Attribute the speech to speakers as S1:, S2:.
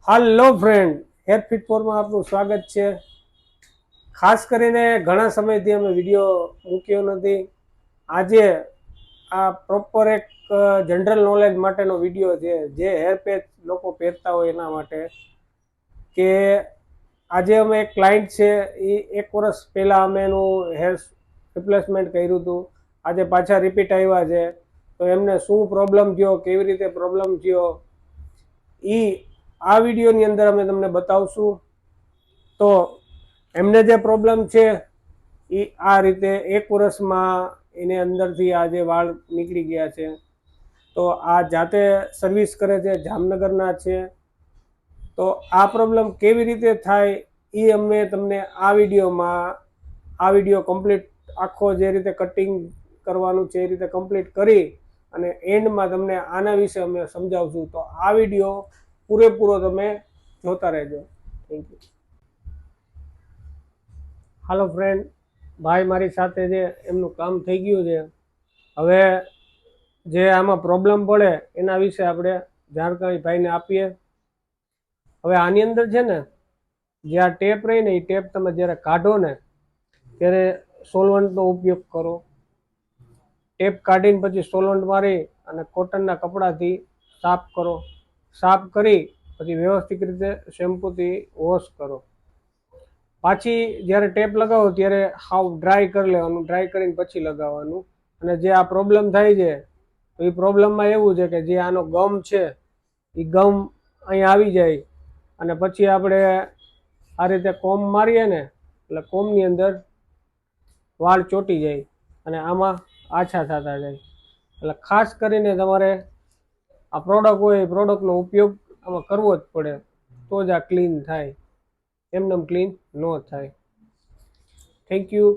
S1: હાલો friend, hair fit ફોરમાં આપનું સ્વાગત છે। ખાસ કરીને ઘણા સમયથી અમે વિડીયો મૂક્યો નથી। આજે આ પ્રોપર એક જનરલ નોલેજ માટેનો વિડીયો છે, જે હેર પેચ લોકો પહેરતા હોય એના માટે। કે આજે અમે એક ક્લાયન્ટ છે, એ 1 વર્ષ પહેલાં અમે એનું હેર રિપ્લેસમેન્ટ કર્યું હતું। આજે પાછા રિપીટ આવ્યા છે, તો એમને શું પ્રોબ્લેમ થયો, કેવી રીતે પ્રોબ્લેમ થયો, એ આ વિડીયોની અંદર અમે તમને બતાવશું। તો એમને જે પ્રોબ્લેમ છે એ આ રીતે 1 વર્ષમાં એને અંદરથી આ જે વાળ નીકળી ગયા છે। તો આ જાતે સર્વિસ કરે છે, જામનગરના છે। તો આ પ્રોબ્લેમ કેવી રીતે થાય એ અમે તમને આ વિડીયો કમ્પ્લીટ આખો જે રીતે કટિંગ કરવાનું છે એ રીતે કમ્પ્લીટ કરી અને એન્ડમાં તમને આના વિશે અમે સમજાવશું। તો આ વિડીયો પૂરેપૂરો તમે જોતા રહેજો। Thank you. હાલો ફ્રેન્ડ, ભાઈ મારી સાથે છે, એમનું કામ થઈ ગયું છે। હવે જે આમાં પ્રોબ્લેમ પડે એના વિશે આપણે જાણકારી ભાઈને આપીએ। હવે આની અંદર છે ને, જે આ ટેપ રહી ને, એ ટેપ તમે જ્યારે કાઢો ને ત્યારે સોલવન્ટનો ઉપયોગ કરો। ટેપ કાઢીને પછી સોલવન્ટ મારી અને કોટનના કપડાથી સાફ કરો। સાફ કરી પછી વ્યવસ્થિત રીતે શેમ્પૂથી વોશ કરો। પાછી જ્યારે ટેપ લગાવો ત્યારે હાવ ડ્રાય કરી લેવાનું, ડ્રાય કરીને પછી લગાવવાનું। અને જે આ પ્રોબ્લેમ થાય છે, તો એ પ્રોબ્લેમમાં એવું છે કે જે આનો ગમ છે એ ગમ અહીં આવી જાય અને પછી આપણે આ રીતે કોમ મારીએ ને એટલે કોમની અંદર વાળ ચોંટી જાય અને આમાં આછા થતા જાય। એટલે ખાસ કરીને તમારે આ પ્રોડક્ટ હોય એ પ્રોડક્ટનો ઉપયોગ આમાં કરવો જ પડે, તો જ આ ક્લીન થાય, એમને ક્લીન ન થાય। Thank you.